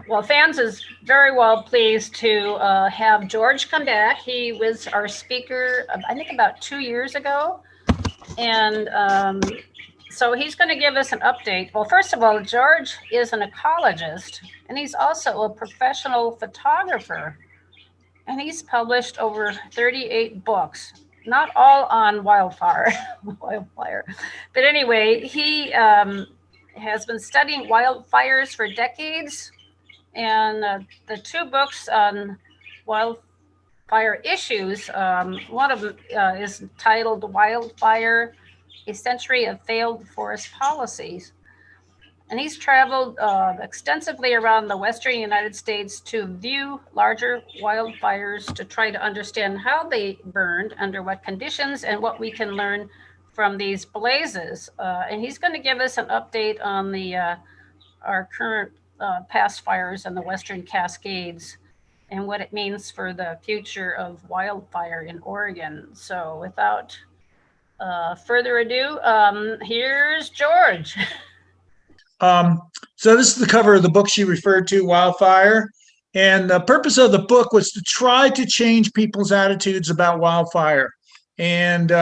Well, Fans is very well pleased to have George come back. He was our speaker, I think, about 2 years ago. And so he's going to give us an update. Well, first of all, George is an ecologist, and he's also a professional photographer. And he's published over 38 books, not all on wildfire, wildfire. But anyway, he has been studying wildfires for decades. And the two books on wildfire issues, one of them is titled Wildfire, A Century of Failed Forest Policies. And he's traveled extensively around the western United States to view larger wildfires to try to understand how they burned, under what conditions, and what we can learn from these blazes. And he's going to give us an update on our current past fires in the Western Cascades and what it means for the future of wildfire in Oregon. So without further ado, here's George. So this is the cover of the book she referred to, Wildfire. And the purpose of the book was to try to change people's attitudes about wildfire and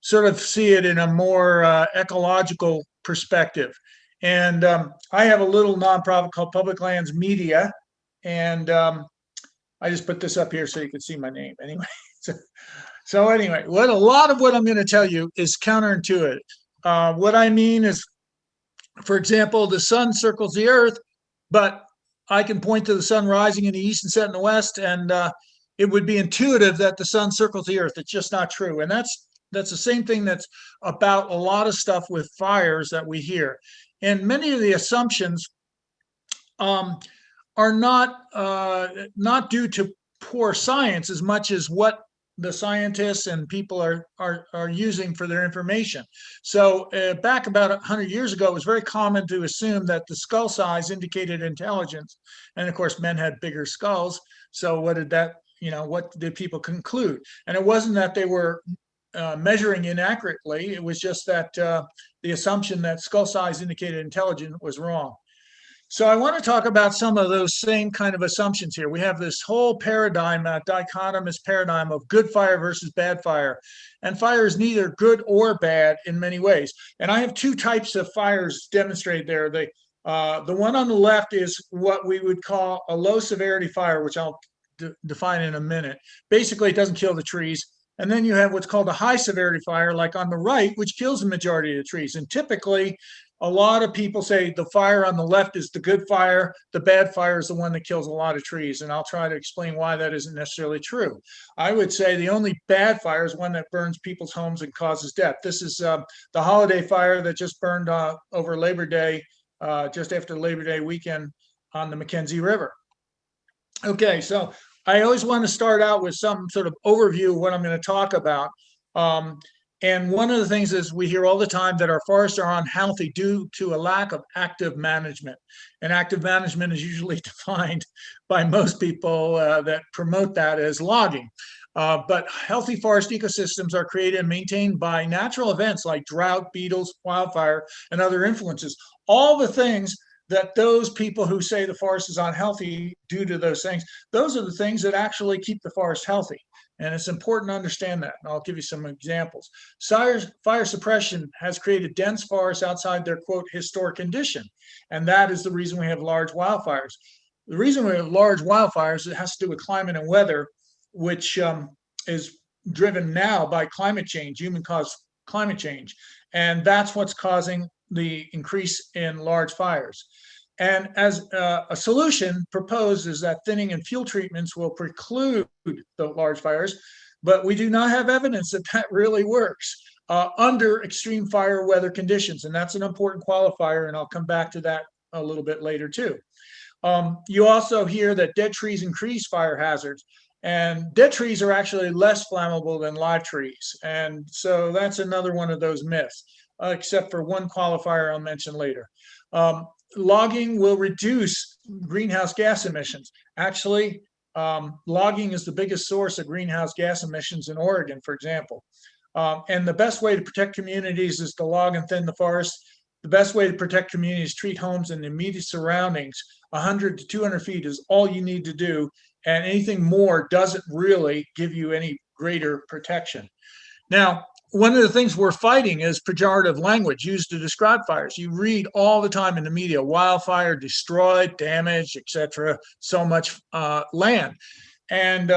sort of see it in a more ecological perspective. And I have a little nonprofit called Public Lands Media. And I just put this up here so you can see my name anyway. So anyway, a lot of what I'm going to tell you is counterintuitive. What I mean is, for example, the sun circles the earth, but I can point to the sun rising in the east and setting in the west, and it would be intuitive that the sun circles the earth. It's just not true. And that's the same thing that's about a lot of stuff with fires that we hear. And many of the assumptions are not due to poor science as much as what the scientists and people are using for their information. So back about 100 years ago, it was very common to assume that the skull size indicated intelligence. And of course, men had bigger skulls. So what did people conclude? And it wasn't that they were measuring inaccurately. It was just that the assumption that skull size indicated intelligence was wrong. So I want to talk about some of those same kind of assumptions here. We have this whole paradigm, a dichotomous paradigm of good fire versus bad fire. And fire is neither good or bad in many ways. And I have two types of fires demonstrated there. The one on the left is what we would call a low severity fire, which I'll define in a minute. Basically, it doesn't kill the trees. And then you have what's called a high severity fire, like on the right, which kills the majority of the trees. And typically, a lot of people say the fire on the left is the good fire, the bad fire is the one that kills a lot of trees. And I'll try to explain why that isn't necessarily true. I would say the only bad fire is one that burns people's homes and causes death. This is the holiday fire that just burned over Labor Day, just after Labor Day weekend on the Mackenzie River. Okay, so I always want to start out with some sort of overview of what I'm going to talk about. And one of the things is we hear all the time that our forests are unhealthy due to a lack of active management. And active management is usually defined by most people that promote that as logging. But healthy forest ecosystems are created and maintained by natural events like drought, beetles, wildfire, and other influences. All the things that those people who say the forest is unhealthy due to those things, those are the things that actually keep the forest healthy. And it's important to understand that. And I'll give you some examples. Fire suppression has created dense forests outside their, quote, historic condition. And that is the reason we have large wildfires. The reason we have large wildfires, it has to do with climate and weather, which is driven now by climate change, human-caused climate change. And that's what's causing the increase in large fires. And as a solution proposed is that thinning and fuel treatments will preclude the large fires, but we do not have evidence that that really works under extreme fire weather conditions. And that's an important qualifier, and I'll come back to that a little bit later too. You also hear that dead trees increase fire hazards, and dead trees are actually less flammable than live trees. And so that's another one of those myths, except for one qualifier I'll mention later. Logging will reduce greenhouse gas emissions. Actually, logging is the biggest source of greenhouse gas emissions in Oregon, for example. And the best way to protect communities is to log and thin the forest. the best way to protect communities, treat homes and immediate surroundings. 100 to 200 feet is all you need to do. And anything more doesn't really give you any greater protection. Now, one of the things we're fighting is pejorative language used to describe fires. You read all the time in the media, wildfire, destroyed, damaged, etc., so much land. And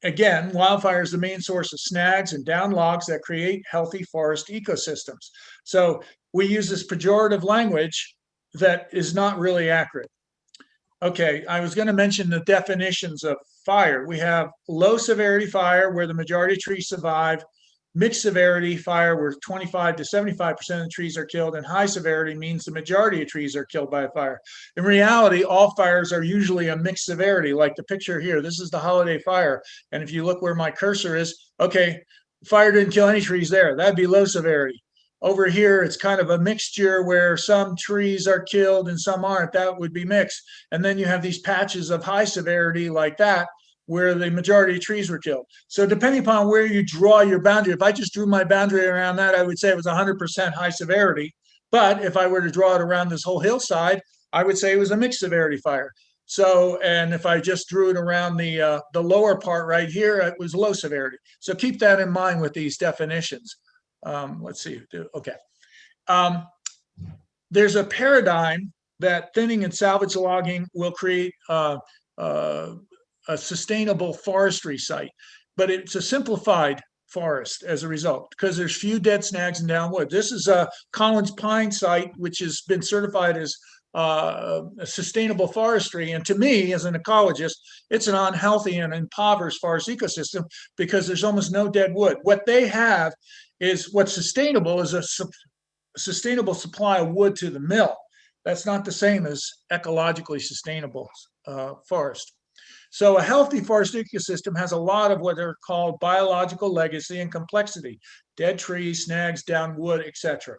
again, wildfire is the main source of snags and down logs that create healthy forest ecosystems. So we use this pejorative language that is not really accurate. Okay, I was going to mention the definitions of fire. We have low severity fire, where the majority of trees survive, mixed severity fire, where 25 to 75% of the trees are killed, and high severity means the majority of trees are killed by a fire. In reality, all fires are usually a mixed severity, like the picture here. This is the holiday fire. And if you look where my cursor is, okay, fire didn't kill any trees there. That'd be low severity. Over here, it's kind of a mixture where some trees are killed and some aren't. That would be mixed. And then you have these patches of high severity like that, where the majority of trees were killed. So depending upon where you draw your boundary, if I just drew my boundary around that, I would say it was 100% high severity. But if I were to draw it around this whole hillside, I would say it was a mixed severity fire. So, and if I just drew it around the lower part right here, it was low severity. So keep that in mind with these definitions. Let's see. Okay. There's a paradigm that thinning and salvage logging will create a sustainable forestry site, but it's a simplified forest as a result, because there's few dead snags and down wood. This is a Collins pine site, which has been certified as a sustainable forestry. And to me, as an ecologist, it's an unhealthy and impoverished forest ecosystem because there's almost no dead wood. What they have is what's sustainable is a sustainable supply of wood to the mill. That's not the same as ecologically sustainable forest. So a healthy forest ecosystem has a lot of what are called biological legacy and complexity, dead trees, snags, down wood, etc.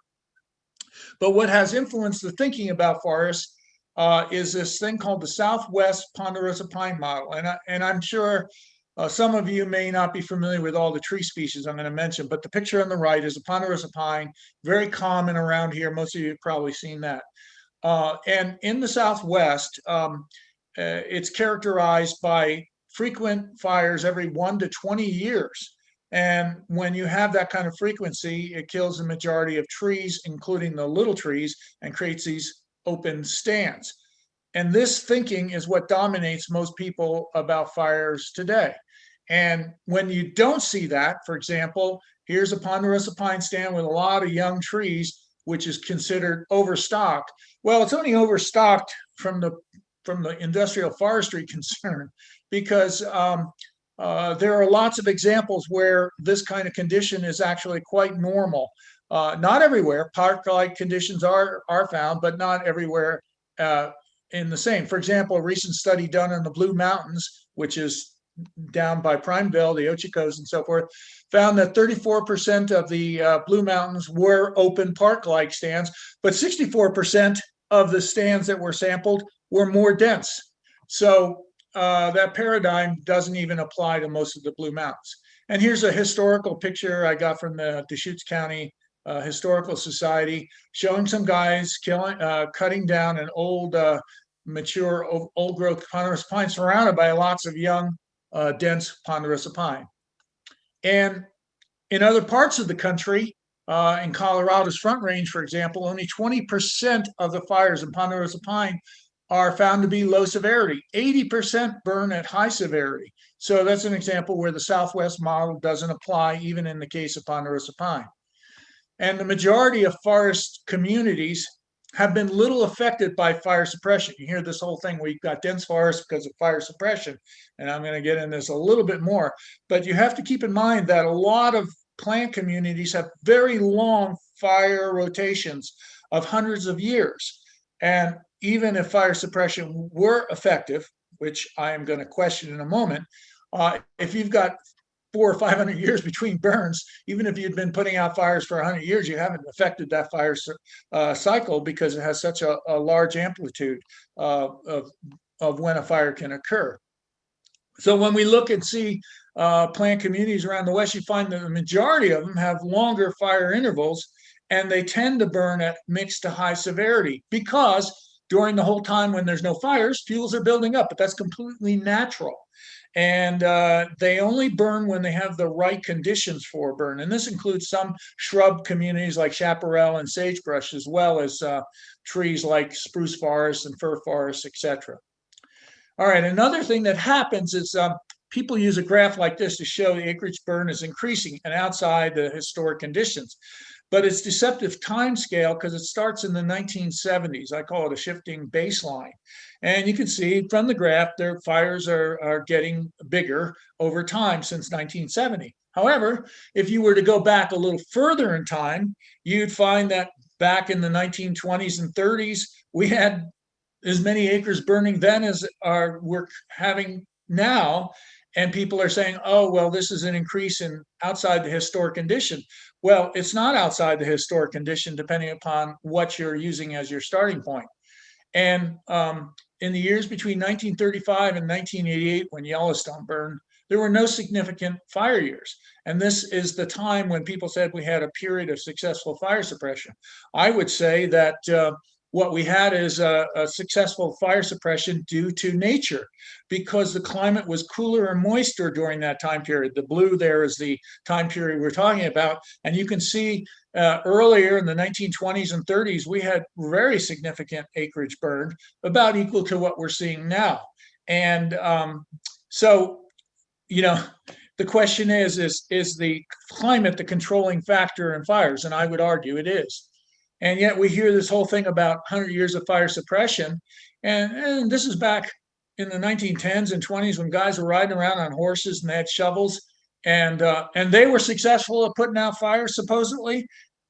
But what has influenced the thinking about forests is this thing called the Southwest ponderosa pine model. And I'm sure some of you may not be familiar with all the tree species I'm going to mention, but the picture on the right is a ponderosa pine, very common around here. Most of you have probably seen that. And in the Southwest, it's characterized by frequent fires every 1 to 20 years. And when you have that kind of frequency, it kills the majority of trees, including the little trees, and creates these open stands. And this thinking is what dominates most people about fires today. And when you don't see that, for example, here's a ponderosa pine stand with a lot of young trees, which is considered overstocked. Well, it's only overstocked from the industrial forestry concern, because there are lots of examples where this kind of condition is actually quite normal. Not everywhere, park-like conditions are found, but not everywhere in the same. For example, a recent study done in the Blue Mountains, which is down by Primeville, the Ochicos and so forth, found that 34% of the Blue Mountains were open park-like stands, but 64% of the stands that were sampled were more dense. So that paradigm doesn't even apply to most of the Blue Mountains. And here's a historical picture I got from the Deschutes County Historical Society, showing some guys cutting down an old, mature, old-growth ponderosa pine surrounded by lots of young, dense ponderosa pine. And in other parts of the country, in Colorado's Front Range, for example, only 20% of the fires in ponderosa pine are found to be low severity. 80% burn at high severity. So that's an example where the Southwest model doesn't apply, even in the case of ponderosa pine. And the majority of forest communities have been little affected by fire suppression. You hear this whole thing, we've got dense forests because of fire suppression, and I'm going to get into this a little bit more. But you have to keep in mind that a lot of plant communities have very long fire rotations of hundreds of years. And even if fire suppression were effective, which I am going to question in a moment, if you've got 400 or 500 years between burns, even if you'd been putting out fires for 100 years, you haven't affected that fire cycle because it has such a large amplitude of when a fire can occur. So when we look and see plant communities around the West, you find that the majority of them have longer fire intervals, and they tend to burn at mixed to high severity because during the whole time when there's no fires, fuels are building up, but that's completely natural. And they only burn when they have the right conditions for burn. And this includes some shrub communities like chaparral and sagebrush, as well as trees like spruce forests and fir forests, etc. All right, another thing that happens is people use a graph like this to show the acreage burn is increasing and outside the historic conditions. But it's deceptive time scale because it starts in the 1970s. I call it a shifting baseline. And you can see from the graph, their fires are getting bigger over time since 1970. However, if you were to go back a little further in time, you'd find that back in the 1920s and 30s, we had as many acres burning then as we're having now. And people are saying, oh, well, this is an increase in outside the historic condition. Well, it's not outside the historic condition, depending upon what you're using as your starting point. And in the years between 1935 and 1988, when Yellowstone burned, there were no significant fire years. And this is the time when people said we had a period of successful fire suppression. I would say that what we had is a successful fire suppression due to nature, because the climate was cooler and moister during that time period. The blue there is the time period we're talking about. And you can see earlier in the 1920s and 30s, we had very significant acreage burned, about equal to what we're seeing now. And so, you know, the question is the climate the controlling factor in fires? And I would argue it is. And yet we hear this whole thing about 100 years of fire suppression. And this is back in the 1910s and 20s when guys were riding around on horses and they had shovels. And they were successful at putting out fires, supposedly.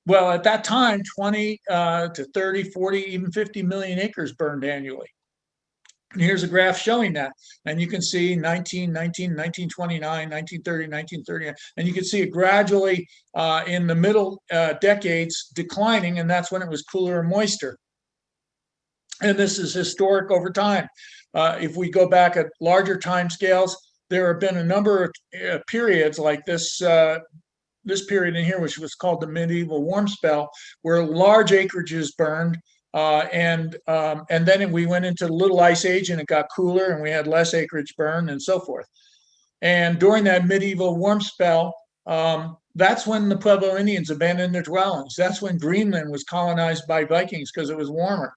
Well, at that time, 20 to 30, 40, even 50 million acres burned annually. And here's a graph showing that. And you can see 1919, 1929, 1930, 1930. And you can see it gradually in the middle decades declining. And that's when it was cooler and moister. And this is historic over time. If we go back at larger time scales, there have been a number of periods like this period in here, which was called the medieval warm spell, where large acreages burned. And then we went into the Little Ice Age and it got cooler and we had less acreage burn and so forth. And during that medieval warm spell, that's when the Pueblo Indians abandoned their dwellings. That's when Greenland was colonized by Vikings because it was warmer.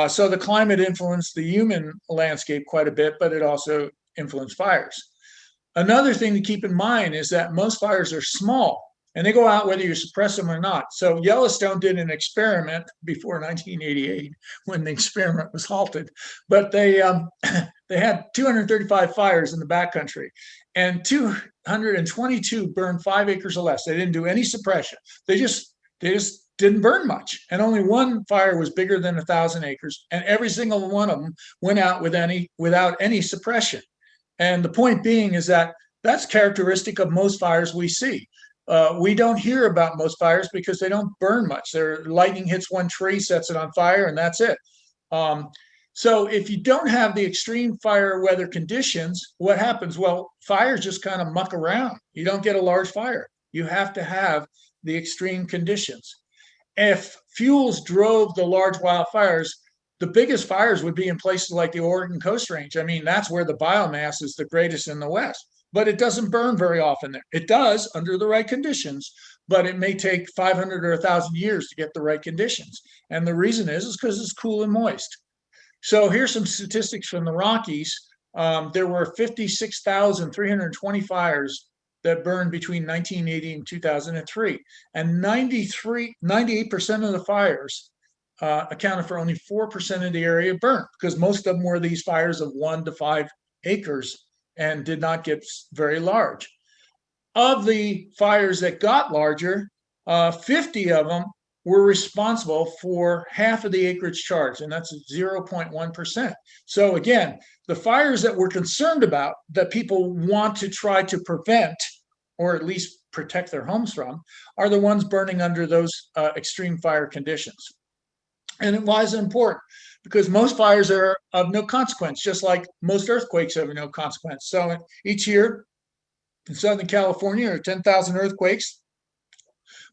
So the climate influenced the human landscape quite a bit, but it also influenced fires. Another thing to keep in mind is that most fires are small. And they go out whether you suppress them or not. So Yellowstone did an experiment before 1988 when the experiment was halted. But they had 235 fires in the backcountry, and 222 burned 5 acres or less. They didn't do any suppression. They just didn't burn much. And only one fire was bigger than 1,000 acres. And every single one of them went out without any suppression. And the point being is that that's characteristic of most fires we see. We don't hear about most fires because they don't burn much. Lightning hits one tree, sets it on fire, and that's it. So if you don't have the extreme fire weather conditions, what happens? Well, fires just kind of muck around. You don't get a large fire. You have to have the extreme conditions. If fuels drove the large wildfires, the biggest fires would be in places like the Oregon Coast Range. I mean, that's where the biomass is the greatest in the West. But it doesn't burn very often there. It does under the right conditions, but it may take 500 or 1,000 years to get the right conditions. And the reason is because it's cool and moist. So here's some statistics from the Rockies. There were 56,320 fires that burned between 1980 and 2003. And 98% of the fires accounted for only 4% of the area burnt, because most of them were these fires of 1 to 5 acres and did not get very large. Of the fires that got larger, 50 of them were responsible for half of the acreage charged, and that's 0.1%. So again, the fires that we're concerned about, that people want to try to prevent, or at least protect their homes from, are the ones burning under those extreme fire conditions. And why is it important? Because most fires are of no consequence, just like most earthquakes have no consequence. So each year in Southern California, there are 10,000 earthquakes.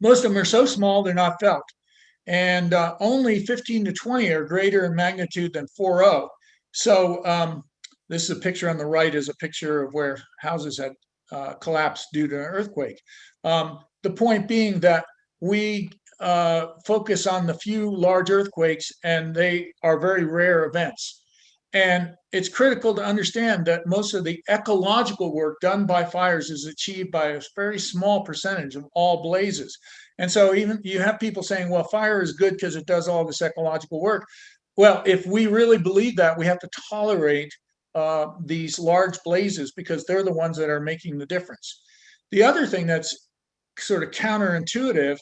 Most of them are so small they're not felt, and only 15 to 20 are greater in magnitude than 4.0. So this is a picture on the right, is a picture of where houses had collapsed due to an earthquake. The point being that we focus on the few large earthquakes, and they are very rare events. And it's critical to understand that most of the ecological work done by fires is achieved by a very small percentage of all blazes. And so even you have people saying, well, fire is good because it does all this ecological work. Well, if we really believe that, we have to tolerate these large blazes because they're the ones that are making the difference. The other thing that's sort of counterintuitive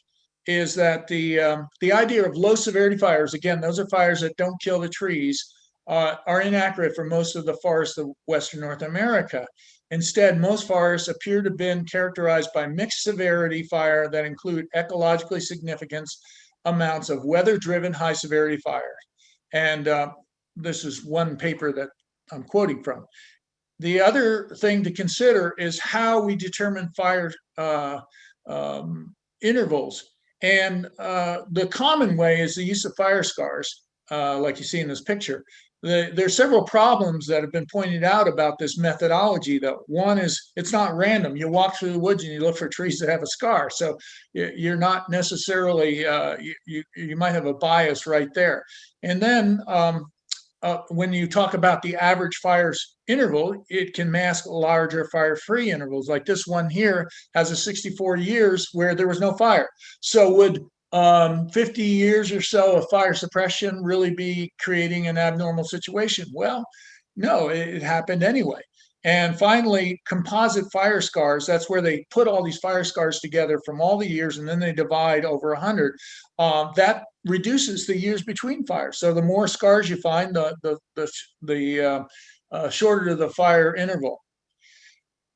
is that the idea of low severity fires, again, those are fires that don't kill the trees, are inaccurate for most of the forests of Western North America. Instead, most forests appear to have been characterized by mixed severity fire that include ecologically significant amounts of weather-driven high severity fire. And this is one paper that I'm quoting from. The other thing to consider is how we determine fire intervals. And the common way is the use of fire scars, like you see in this picture. There's several problems that have been pointed out about this methodology, though. One is it's not random. You walk through the woods and you look for trees that have a scar. So you're not necessarily, you might have a bias right there. And then when you talk about the average fires interval, it can mask larger fire-free intervals. Like this one here has a 64 years where there was no fire. So would 50 years or so of fire suppression really be creating an abnormal situation? Well, no, it happened anyway. And finally, composite fire scars, that's where they put all these fire scars together from all the years and then they divide over 100. That reduces the years between fires. So the more scars you find, the shorter the fire interval.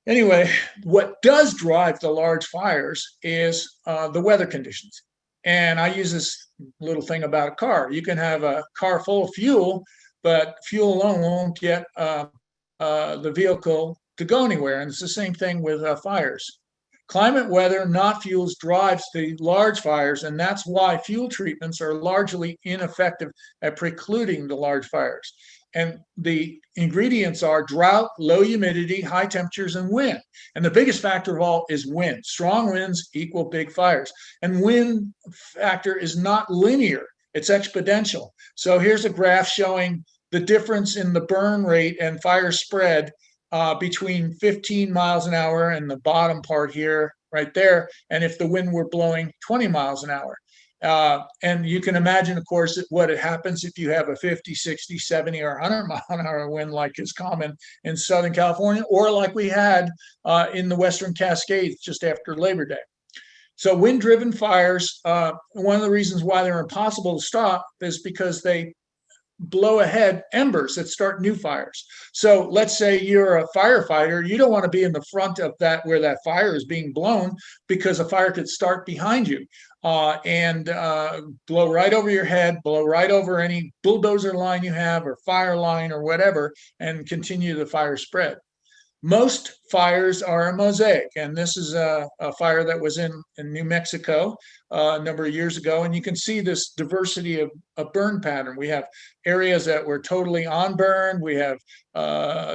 Anyway, what does drive the large fires is the weather conditions. And I use this little thing about a car. You can have a car full of fuel, but fuel alone won't get the vehicle to go anywhere. And it's the same thing with fires. Climate, weather, not fuels, drives the large fires, and that's why fuel treatments are largely ineffective at precluding the large fires. And the ingredients are drought, low humidity, high temperatures, and wind. And the biggest factor of all is wind. Strong winds equal big fires. And wind factor is not linear, it's exponential. So here's a graph showing the difference in the burn rate and fire spread between 15 miles an hour and the bottom part here, right there, and if the wind were blowing 20 miles an hour. And you can imagine, of course, what it happens if you have a 50, 60, 70, or 100 mile an hour wind like is common in Southern California, or like we had in the Western Cascades just after Labor Day. So wind-driven fires, one of the reasons why they're impossible to stop is because they blow ahead embers that start new fires. So let's say you're a firefighter, you don't want to be in the front of that where that fire is being blown, because a fire could start behind you and blow right over your head, blow right over any bulldozer line you have or fire line or whatever, and continue the fire spread. Most fires are a mosaic, and this is a fire that was in New Mexico a number of years ago, and you can see this diversity of burn pattern. We have areas that were totally on burn, we have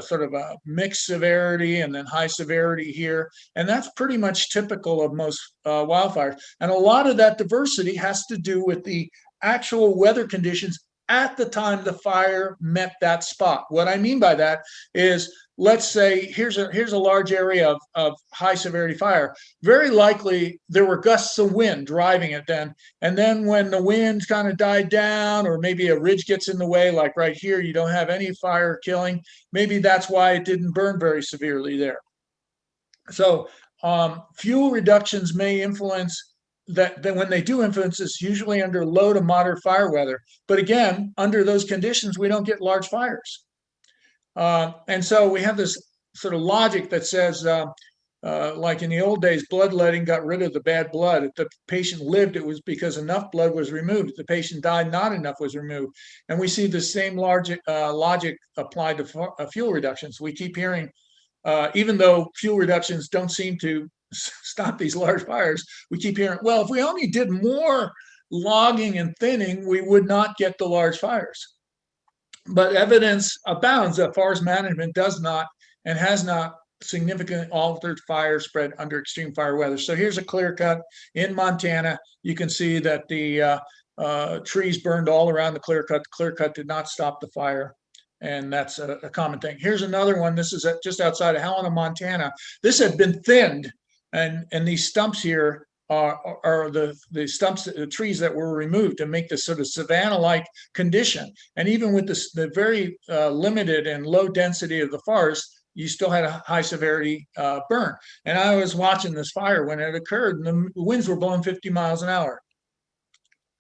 sort of a mixed severity and then high severity here, and that's pretty much typical of most wildfires. And a lot of that diversity has to do with the actual weather conditions at the time the fire met that spot. What I mean by that is, let's say here's a large area of high severity fire. Very likely there were gusts of wind driving it then. And then when the wind kind of died down, or maybe a ridge gets in the way, like right here, you don't have any fire killing. Maybe that's why it didn't burn very severely there. So fuel reductions may influence that when they do influence, it's usually under low to moderate fire weather. But again, under those conditions, we don't get large fires. And so we have this sort of logic that says, like in the old days, bloodletting got rid of the bad blood. If the patient lived, it was because enough blood was removed. If the patient died, not enough was removed. And we see the same logic applied to fuel reductions. We keep hearing, even though fuel reductions don't seem to stop these large fires, we keep hearing, well, if we only did more logging and thinning, we would not get the large fires. But evidence abounds that forest management does not and has not significantly altered fire spread under extreme fire weather. So here's a clear cut in Montana. You can see that the trees burned all around the clear cut. The clear cut did not stop the fire. And that's a common thing. Here's another one. This is just outside of Helena, Montana. This had been thinned, and these stumps here are the stumps, the trees that were removed to make this sort of savanna-like condition. And even with the very limited and low density of the forest, you still had a high severity burn. And I was watching this fire when it occurred, and the winds were blowing 50 miles an hour.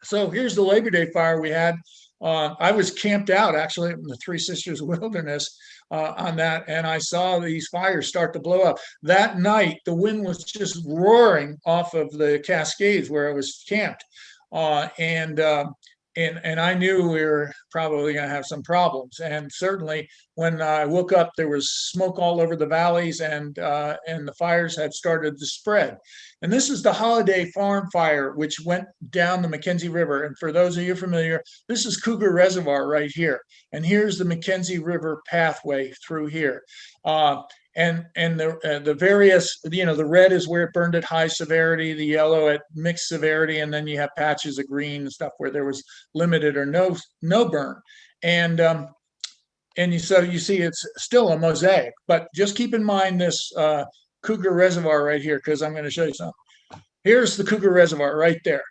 So here's the Labor Day fire we had. I was camped out actually in the Three Sisters Wilderness on that, and I saw these fires start to blow up. That night, the wind was just roaring off of the Cascades where I was camped, and I knew we were probably going to have some problems. And certainly, when I woke up, there was smoke all over the valleys, and the fires had started to spread. And this is the Holiday Farm fire, which went down the McKenzie River. And for those of you familiar, this is Cougar Reservoir right here. And here's the McKenzie River pathway through here. And the various, the red is where it burned at high severity, the yellow at mixed severity, and then you have patches of green and stuff where there was limited or no burn. So you see it's still a mosaic, but just keep in mind this Cougar Reservoir right here, because I'm going to show you something. Here's the Cougar Reservoir right there.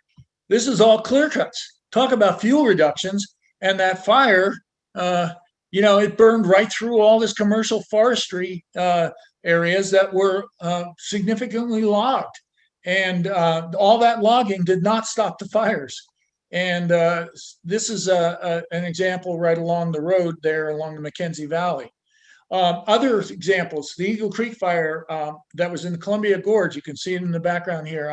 This is all clear cuts. Talk about fuel reductions, and that fire, it burned right through all this commercial forestry areas that were significantly logged. And all that logging did not stop the fires. And this is an example right along the road there along the McKenzie Valley. Other examples, the Eagle Creek fire that was in the Columbia Gorge, you can see it in the background here.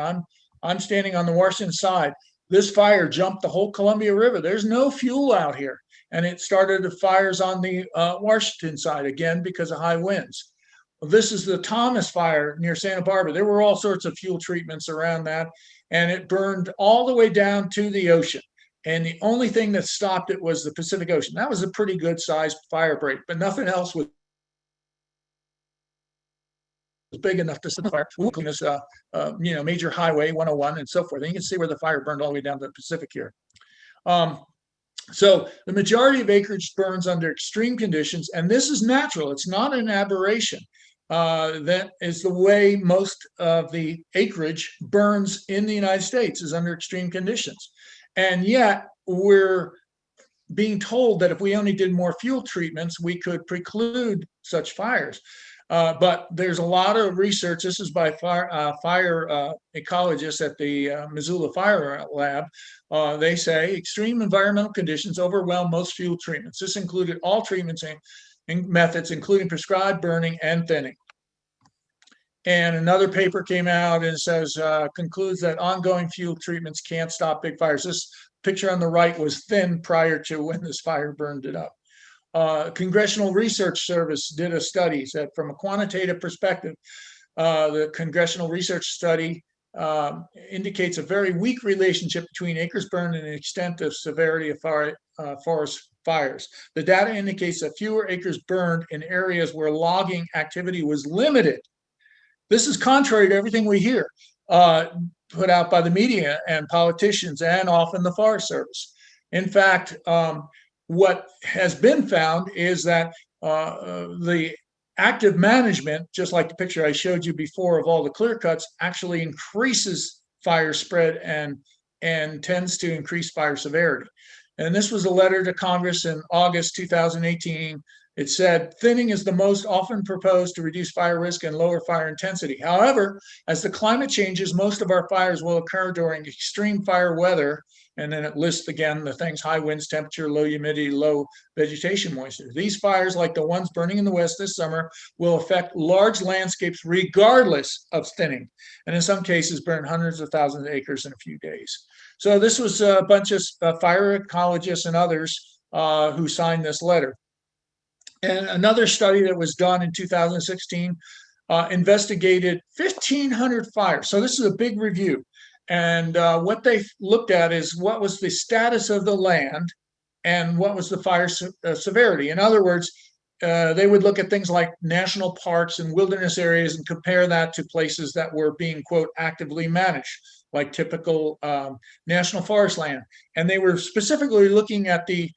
I'm standing on the Washington side. This fire jumped the whole Columbia River. There's no fuel out here. And it started the fires on the Washington side, again, because of high winds. Well, this is the Thomas fire near Santa Barbara. There were all sorts of fuel treatments around that, and it burned all the way down to the ocean. And the only thing that stopped it was the Pacific Ocean. That was a pretty good sized fire break, but nothing else was big enough to set the fire. This, major highway 101 and so forth. And you can see where the fire burned all the way down to the Pacific here. So the majority of acreage burns under extreme conditions, and this is natural. It's not an aberration. That is the way most of the acreage burns in the United States, is under extreme conditions. And yet we're being told that if we only did more fuel treatments, we could preclude such fires. But there's a lot of research. This is by fire ecologists at the Missoula Fire Lab. They say extreme environmental conditions overwhelm most fuel treatments. This included all treatments and methods, including prescribed burning and thinning. And another paper came out and says, concludes that ongoing fuel treatments can't stop big fires. This picture on the right was thin prior to when this fire burned it up. Congressional Research Service did a study that from a quantitative perspective, the Congressional Research Study indicates a very weak relationship between acres burned and the extent of severity of forest fires. The data indicates that fewer acres burned in areas where logging activity was limited. This is contrary to everything we hear put out by the media and politicians and often the Forest Service. In fact, what has been found is that the active management, just like the picture I showed you before of all the clear cuts, actually increases fire spread and tends to increase fire severity. And this was a letter to Congress in August 2018. It said, thinning is the most often proposed to reduce fire risk and lower fire intensity. However, as the climate changes, most of our fires will occur during extreme fire weather. And then it lists again the things: high winds, temperature, low humidity, low vegetation moisture. These fires, like the ones burning in the West this summer, will affect large landscapes regardless of thinning, and in some cases burn hundreds of thousands of acres in a few days. So this was a bunch of fire ecologists and others who signed this letter. And another study that was done in 2016 investigated 1,500 fires. So this is a big review. And what they looked at is what was the status of the land and what was the fire severity. In other words, they would look at things like national parks and wilderness areas and compare that to places that were being, quote, actively managed, like typical national forest land. And they were specifically looking at the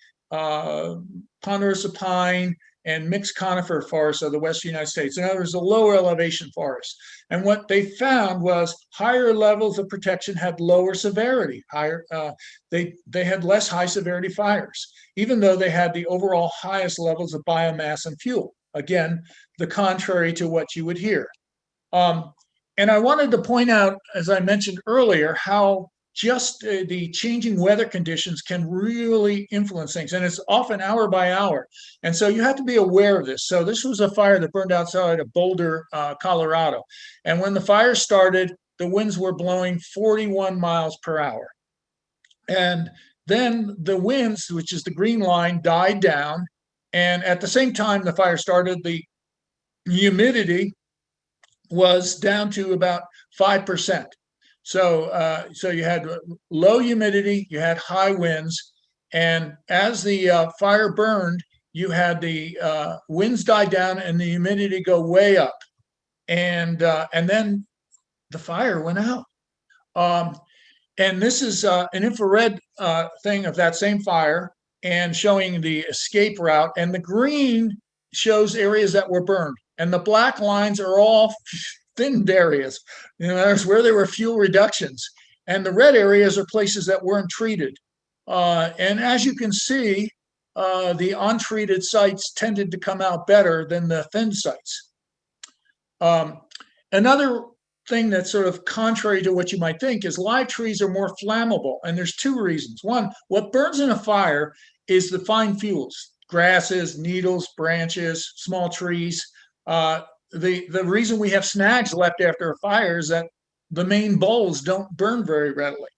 ponderosa pine and mixed conifer forests of the western United States. In other words, the lower elevation forests. And what they found was higher levels of protection had lower severity. They had less high severity fires, even though they had the overall highest levels of biomass and fuel. Again, the contrary to what you would hear. And I wanted to point out, as I mentioned earlier, how just the changing weather conditions can really influence things, and it's often hour by hour. And so you have to be aware of this. So this was a fire that burned outside of Boulder, Colorado. And when the fire started, the winds were blowing 41 miles per hour. And then the winds, which is the green line, died down. And at the same time the fire started, the humidity was down to about 5%. So you had low humidity, you had high winds, and as the fire burned, you had the winds die down and the humidity go way up, and then the fire went out. And this is an infrared thing of that same fire, and showing the escape route. And the green shows areas that were burned, and the black lines are all thinned areas. That's where there were fuel reductions. And the red areas are places that weren't treated. And as you can see, the untreated sites tended to come out better than the thin sites. Another thing that's sort of contrary to what you might think is live trees are more flammable. And there's two reasons. One, what burns in a fire is the fine fuels, grasses, needles, branches, small trees. The reason we have snags left after a fire is that the main bowls don't burn very readily.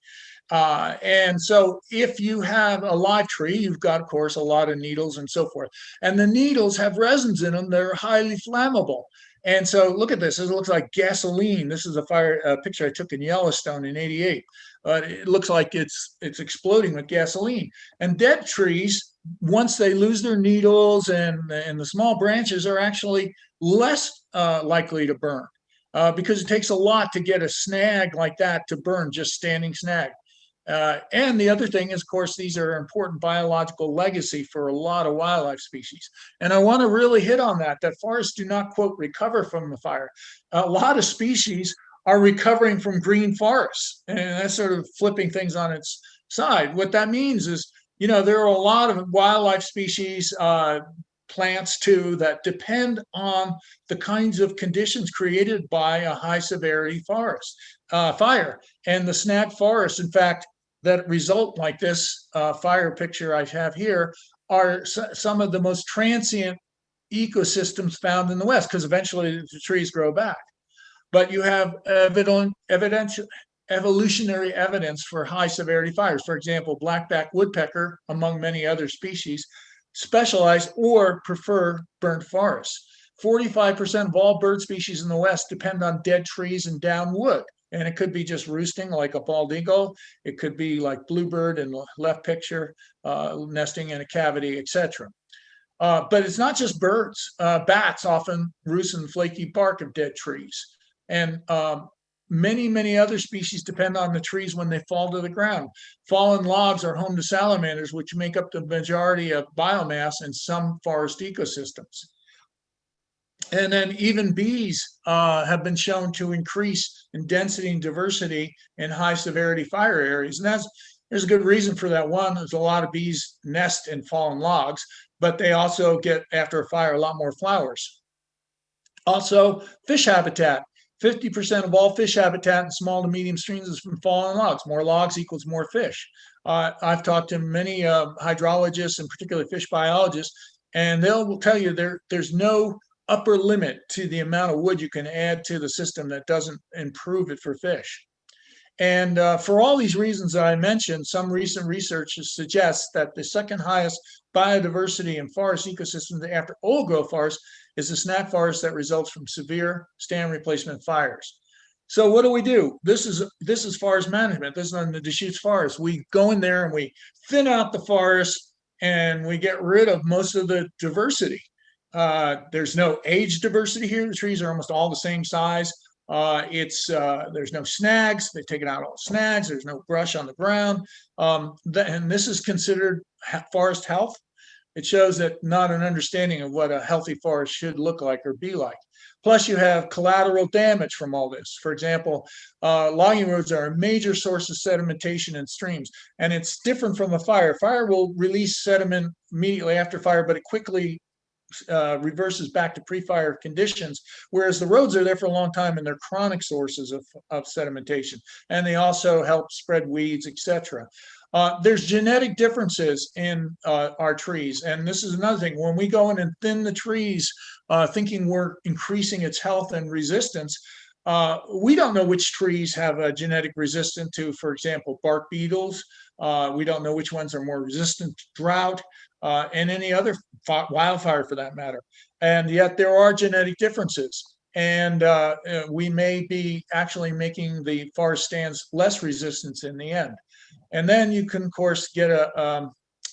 And so if you have a live tree, you've got, of course, a lot of needles and so forth. And the needles have resins in them that are highly flammable. And so look at this. It looks like gasoline. This is a picture I took in Yellowstone in '88. It looks like it's exploding with gasoline. And dead trees, once they lose their needles and the small branches, are actually less likely to burn because it takes a lot to get a snag like that to burn, just standing snag. And the other thing is, of course, these are important biological legacy for a lot of wildlife species. And I want to really hit on that forests do not, quote, recover from the fire. A lot of species are recovering from green forests, and that's sort of flipping things on its side. What that means is, there are a lot of wildlife species, plants too, that depend on the kinds of conditions created by a high severity fire. And the snag forests, in fact, that result like this fire picture I have here are some of the most transient ecosystems found in the West, because eventually the trees grow back. But you have evolutionary evidence for high severity fires. For example, blackback woodpecker, among many other species, specialize or prefer burnt forests. 45% of all bird species in the West depend on dead trees and down wood. And it could be just roosting like a bald eagle. It could be like bluebird in the left picture, nesting in a cavity, etc. But it's not just birds. Bats often roost in the flaky bark of dead trees. And many, many other species depend on the trees when they fall to the ground. Fallen logs are home to salamanders, which make up the majority of biomass in some forest ecosystems. And then even bees have been shown to increase in density and diversity in high severity fire areas. And there's a good reason for that. One, there's a lot of bees nest in fallen logs, but they also get, after a fire, a lot more flowers. Also, fish habitat. 50% of all fish habitat in small to medium streams is from fallen logs. More logs equals more fish. I've talked to many hydrologists and particularly fish biologists, and they'll tell you there's no upper limit to the amount of wood you can add to the system that doesn't improve it for fish. And for all these reasons that I mentioned, some recent research suggests that the second highest biodiversity in forest ecosystems after old growth forests is the snap forest that results from severe stand replacement fires. So what do? This is forest management. This is on the Deschutes forest. We go in there and we thin out the forest and we get rid of most of the diversity. There's no age diversity here. The trees are almost all the same size. There's no snags. They've taken out all snags. There's no brush on the ground. And this is considered forest health. It shows that not an understanding of what a healthy forest should look like or be like. Plus, you have collateral damage from all this. For example, logging roads are a major source of sedimentation in streams, and it's different from a fire. Fire will release sediment immediately after fire, but it quickly reverses back to pre-fire conditions, whereas the roads are there for a long time and they're chronic sources of sedimentation, and they also help spread weeds, etc. There's genetic differences in our trees, and this is another thing. When we go in and thin the trees, thinking we're increasing its health and resistance, we don't know which trees have a genetic resistance to, for example, bark beetles. We don't know which ones are more resistant to drought and any other wildfire for that matter. And yet there are genetic differences. And we may be actually making the forest stands less resistant in the end. And then you can, of course, get a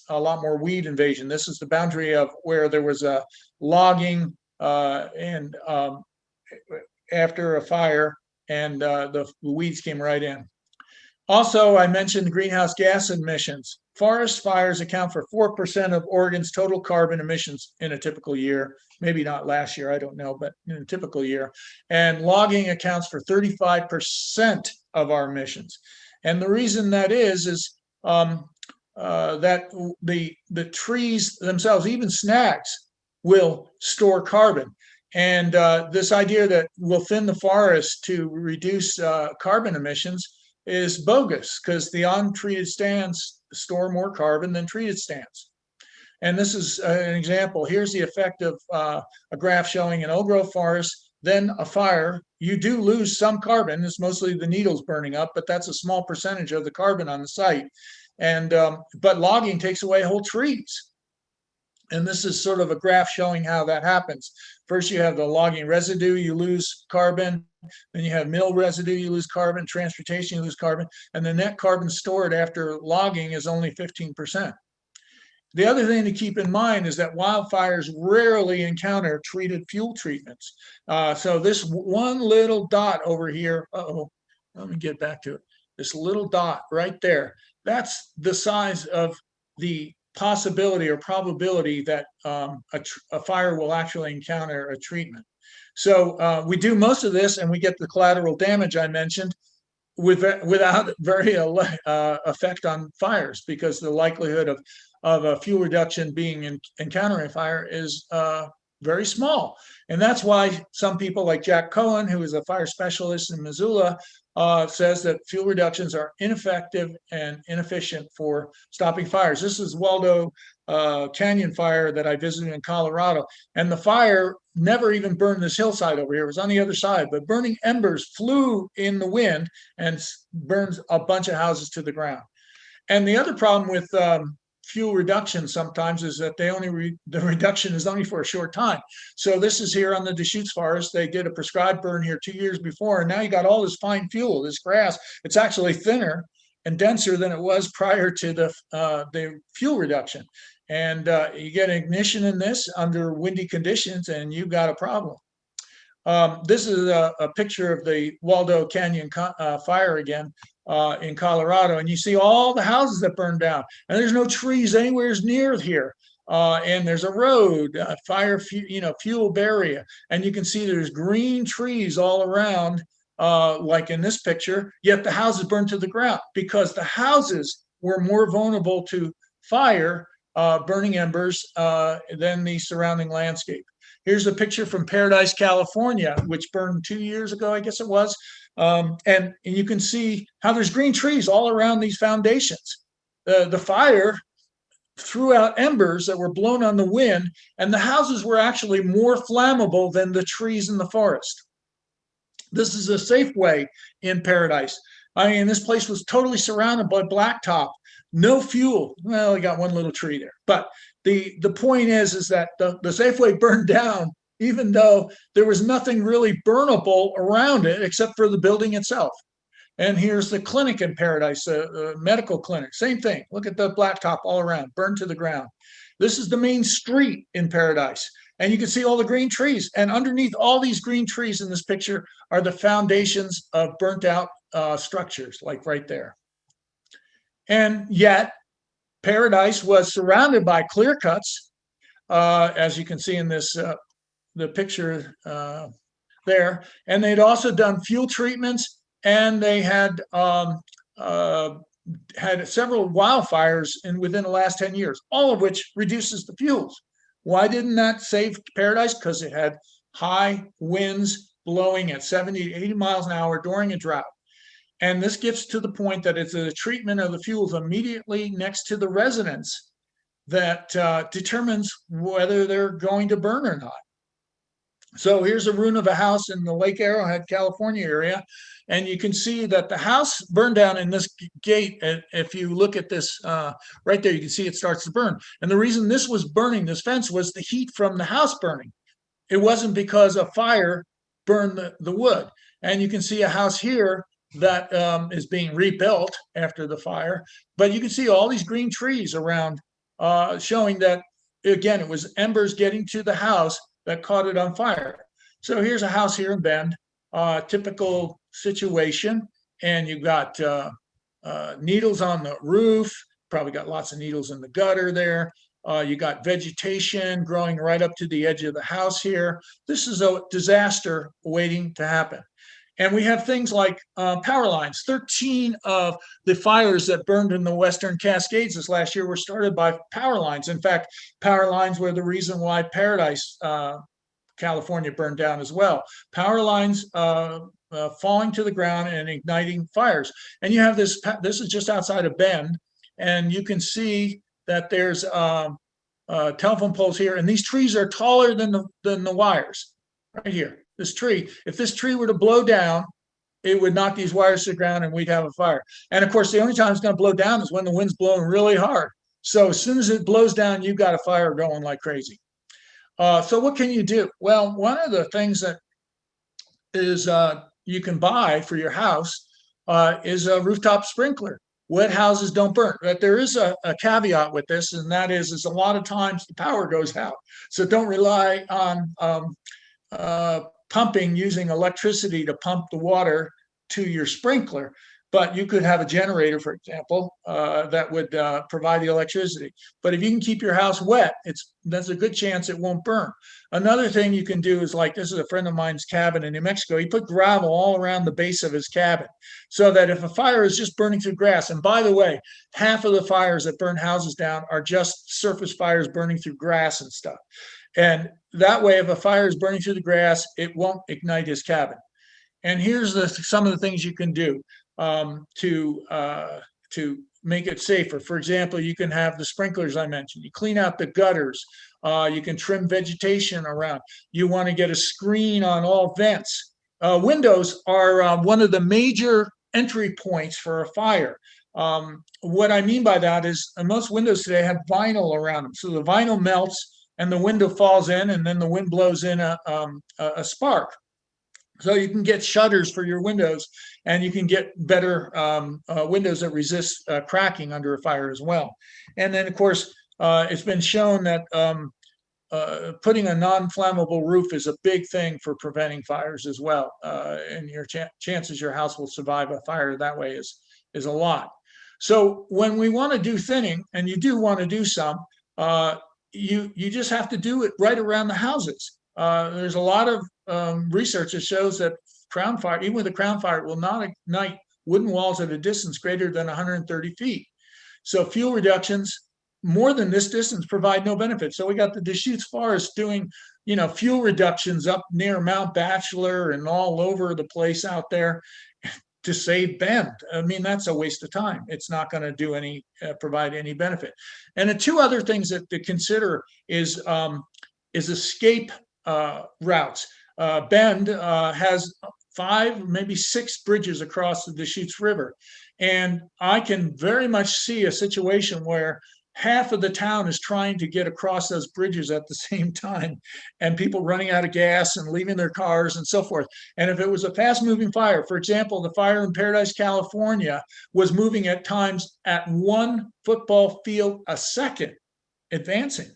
lot more weed invasion. This is the boundary of where there was a logging and after a fire, and the weeds came right in. Also, I mentioned greenhouse gas emissions. Forest fires account for 4% of Oregon's total carbon emissions in a typical year. Maybe not last year, I don't know, but in a typical year. And logging accounts for 35% of our emissions. And the reason that is that the trees themselves, even snags, will store carbon. And this idea that we'll thin the forest to reduce carbon emissions is bogus, because the untreated stands store more carbon than treated stands. And this is an example. Here's the effect of a graph showing an old growth forest, then a fire. You do lose some carbon. It's mostly the needles burning up, but that's a small percentage of the carbon on the site. And but logging takes away whole trees. And this is sort of a graph showing how that happens. First, you have the logging residue, you lose carbon. Then you have mill residue, you lose carbon. Transportation, you lose carbon. And the net carbon stored after logging is only 15%. The other thing to keep in mind is that wildfires rarely encounter treated fuel treatments. So this one little dot over here, let me get back to it. This little dot right there, that's the size of the possibility or probability that a fire will actually encounter a treatment. So we do most of this and we get the collateral damage I mentioned without very effect on fires, because the likelihood of a fuel reduction being encountering fire is very small. And that's why some people like Jack Cohen, who is a fire specialist in Missoula, says that fuel reductions are ineffective and inefficient for stopping fires. This is Waldo Canyon fire that I visited in Colorado. And the fire never even burned this hillside over here. It was on the other side, but burning embers flew in the wind and burns a bunch of houses to the ground. And the other problem with fuel reduction sometimes is that the reduction is only for a short time. So this is here on the Deschutes forest. They did a prescribed burn here 2 years before, and now you got all this fine fuel, this grass. It's actually thinner and denser than it was prior to the fuel reduction. And you get ignition in this under windy conditions, and you've got a problem. This is a picture of the Waldo Canyon fire again in Colorado, and you see all the houses that burned down, and there's no trees anywhere near here. And there's a road, fuel barrier, and you can see there's green trees all around, like in this picture, yet the houses burned to the ground because the houses were more vulnerable to fire, burning embers, than the surrounding landscape. Here's a picture from Paradise, California, which burned 2 years ago, I guess it was. And you can see how there's green trees all around these foundations. The fire threw out embers that were blown on the wind, and the houses were actually more flammable than the trees in the forest. This is a safe way in Paradise. I mean, this place was totally surrounded by blacktop, no fuel. Well, we got one little tree there. But the point is that the Safeway burned down, even though there was nothing really burnable around it except for the building itself. And here's the clinic in Paradise, a medical clinic. Same thing. Look at the blacktop all around, burned to the ground. This is the main street in Paradise. And you can see all the green trees. And underneath all these green trees in this picture are the foundations of burnt out structures, like right there. And yet, Paradise was surrounded by clear cuts, as you can see in this the picture there. And they'd also done fuel treatments, and they had several wildfires within the last 10 years, all of which reduces the fuels. Why didn't that save Paradise? Because it had high winds blowing at 70 to 80 miles an hour during a drought. And this gets to the point that it's the treatment of the fuels immediately next to the residence that determines whether they're going to burn or not. So here's a ruin of a house in the Lake Arrowhead, California area. And you can see that the house burned down in this gate. If you look at this right there, you can see it starts to burn. And the reason this was burning, this fence, was the heat from the house burning. It wasn't because a fire burned the wood. And you can see a house here that is being rebuilt after the fire. But you can see all these green trees around, showing that, again, it was embers getting to the house that caught it on fire. So here's a house here in Bend, typical situation. And you've got needles on the roof, probably got lots of needles in the gutter there. You got vegetation growing right up to the edge of the house here. This is a disaster waiting to happen. And we have things like power lines. 13 of the fires that burned in the Western Cascades this last year were started by power lines. In fact, power lines were the reason why Paradise, California burned down as well. Power lines falling to the ground and igniting fires. And you have this is just outside of Bend, and you can see that there's telephone poles here, and these trees are taller than the wires right here. This tree, if this tree were to blow down, it would knock these wires to the ground and we'd have a fire. And of course, the only time it's going to blow down is when the wind's blowing really hard. So as soon as it blows down, you've got a fire going like crazy. So what can you do? Well, one of the things that is you can buy for your house is a rooftop sprinkler. Wet houses don't burn. But there is a caveat with this, and that is a lot of times the power goes out. So don't rely on pumping, using electricity to pump the water to your sprinkler. But you could have a generator, for example, that would provide the electricity. But if you can keep your house wet, there's a good chance it won't burn. Another thing you can do is, like, this is a friend of mine's cabin in New Mexico. He put gravel all around the base of his cabin so that if a fire is just burning through grass, and by the way, half of the fires that burn houses down are just surface fires burning through grass and stuff. And that way, if a fire is burning through the grass, it won't ignite his cabin. And here's some of the things you can do to make it safer. For example, you can have the sprinklers I mentioned. You clean out the gutters. You can trim vegetation around. You want to get a screen on all vents. Windows are one of the major entry points for a fire. What I mean by that is most windows today have vinyl around them. So the vinyl melts and the window falls in, and then the wind blows in a spark. So you can get shutters for your windows, and you can get better windows that resist cracking under a fire as well. And then, of course, it's been shown that putting a non-flammable roof is a big thing for preventing fires as well. And your chances your house will survive a fire that way is a lot. So when we want to do thinning, and you do want to do some, you just have to do it right around the houses. There's a lot of research that shows that crown fire, even with a crown fire, it will not ignite wooden walls at a distance greater than 130 feet. So fuel reductions more than this distance provide no benefit. So we got the Deschutes Forest doing, fuel reductions up near Mount Bachelor and all over the place out there to save Bend. I mean, that's a waste of time. It's not going to provide any benefit. And the two other things to consider is escape routes. Bend has 5, maybe 6 bridges across the Deschutes River. And I can very much see a situation where half of the town is trying to get across those bridges at the same time, and people running out of gas and leaving their cars and so forth. And if it was a fast moving fire, for example, the fire in Paradise, California was moving at times at 1 football field a second advancing.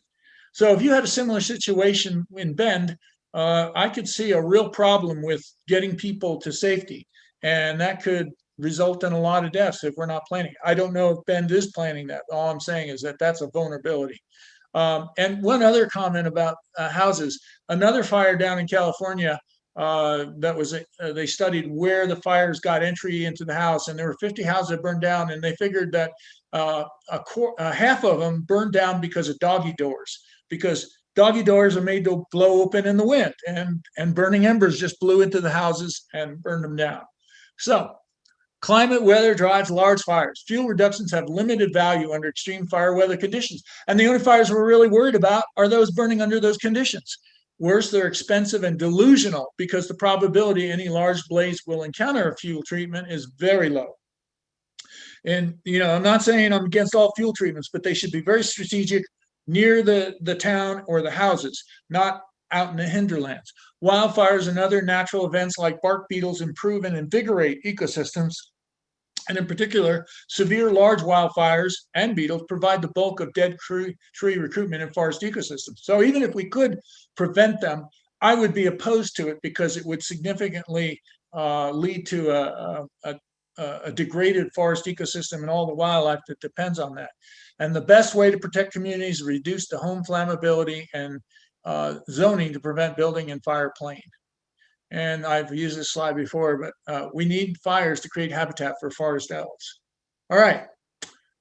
So if you had a similar situation in Bend, I could see a real problem with getting people to safety. And that could result in a lot of deaths if we're not planning. I don't know if Bend is planning that. All I'm saying is that that's a vulnerability. And one other comment about houses, another fire down in California that was, they studied where the fires got entry into the house, and there were 50 houses that burned down, and they figured that half of them burned down because of doggy doors, because doggy doors are made to blow open in the wind, and burning embers just blew into the houses and burned them down. So climate weather drives large fires. Fuel reductions have limited value under extreme fire weather conditions. And the only fires we're really worried about are those burning under those conditions. Worse, they're expensive and delusional because the probability any large blaze will encounter a fuel treatment is very low. And, I'm not saying I'm against all fuel treatments, but they should be very strategic near the town or the houses, not out in the hinterlands. Wildfires and other natural events like bark beetles improve and invigorate ecosystems. And in particular, severe large wildfires and beetles provide the bulk of dead tree recruitment in forest ecosystems. So even if we could prevent them, I would be opposed to it because it would significantly lead to a degraded forest ecosystem and all the wildlife that depends on that. And the best way to protect communities is reduce the home flammability and zoning to prevent building and fire playing. And I've used this slide before, but we need fires to create habitat for forest elves. All right,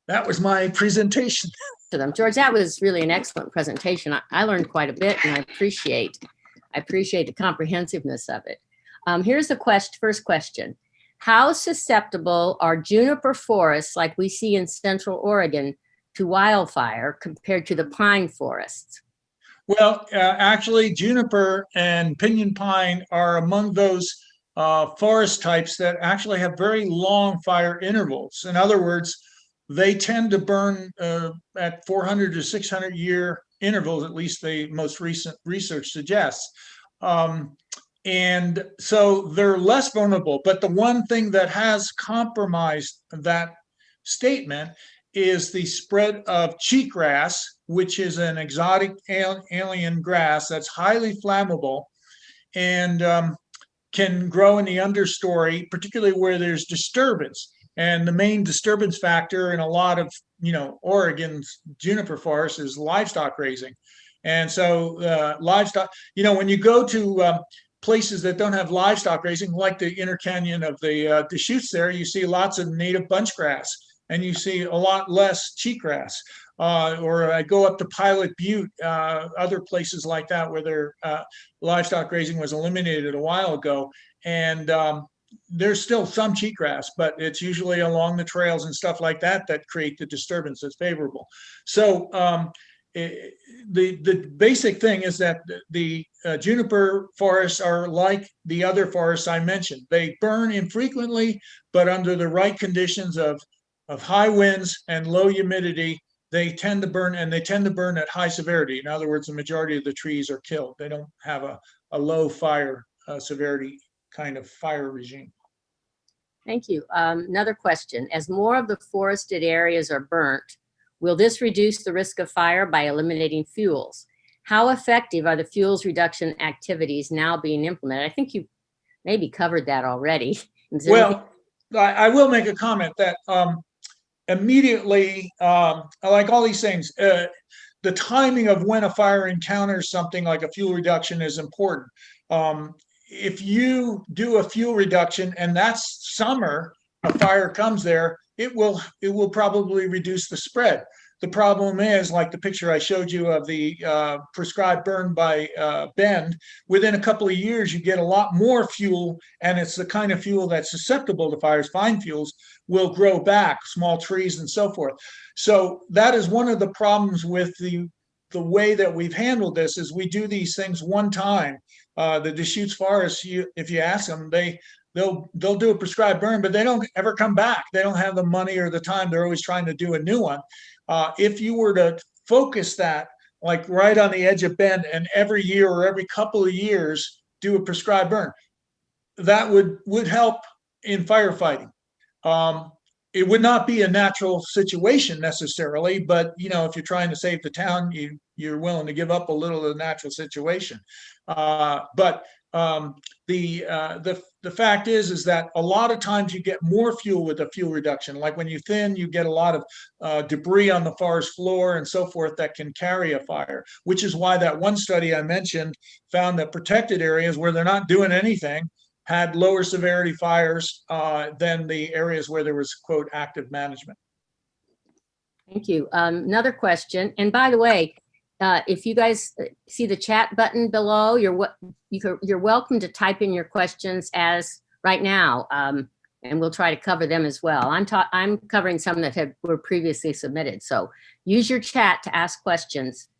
that was my presentation. To them, George, that was really an excellent presentation. I learned quite a bit, and I appreciate the comprehensiveness of it. Here's the first question. How susceptible are juniper forests like we see in Central Oregon to wildfire compared to the pine forests? Well, actually, juniper and pinyon pine are among those forest types that actually have very long fire intervals. In other words, they tend to burn at 400 to 600 year intervals, at least the most recent research suggests. And so they're less vulnerable. But the one thing that has compromised that statement is the spread of cheatgrass, which is an exotic alien grass that's highly flammable and can grow in the understory, particularly where there's disturbance. And the main disturbance factor in a lot of, Oregon's juniper forest is livestock raising. And so livestock, when you go to places that don't have livestock raising, like the inner canyon of the Deschutes there, you see lots of native bunchgrass, and you see a lot less cheatgrass. Or I go up to Pilot Butte, other places like that where their livestock grazing was eliminated a while ago. And there's still some cheatgrass, but it's usually along the trails and stuff like that that create the disturbance that's favorable. So the basic thing is that the juniper forests are like the other forests I mentioned. They burn infrequently, but under the right conditions of high winds and low humidity, they tend to burn, and they tend to burn at high severity. In other words, the majority of the trees are killed. They don't have a low fire severity kind of fire regime. Thank you. Another question. As more of the forested areas are burnt, will this reduce the risk of fire by eliminating fuels? How effective are the fuels reduction activities now being implemented? I think you maybe covered that already. Well, I will make a comment that immediately, like all these things, the timing of when a fire encounters something like a fuel reduction is important. If you do a fuel reduction and that's summer, a fire comes there, it will probably reduce the spread. The problem is, like the picture I showed you of the prescribed burn by Bend, within a couple of years, you get a lot more fuel, and it's the kind of fuel that's susceptible to fires. Fine fuels will grow back, small trees and so forth. So that is one of the problems with the the way that we've handled this is we do these things one time. The Deschutes Forest, if you ask them, they'll do a prescribed burn, but they don't ever come back. They don't have the money or the time. They're always trying to do a new one. If you were to focus that like right on the edge of Bend, and every year or every couple of years do a prescribed burn, that would help in firefighting. It would not be a natural situation necessarily, but if you're trying to save the town, you're willing to give up a little of the natural situation. But the fact is that a lot of times you get more fuel with a fuel reduction. Like when you thin, you get a lot of debris on the forest floor and so forth that can carry a fire, which is why that one study I mentioned found that protected areas where they're not doing anything had lower severity fires than the areas where there was, quote, active management. Thank you. Another question. And by the way, if you guys see the chat button below, you're welcome to type in your questions as right now, and we'll try to cover them as well. I'm covering some that were previously submitted. So use your chat to ask questions.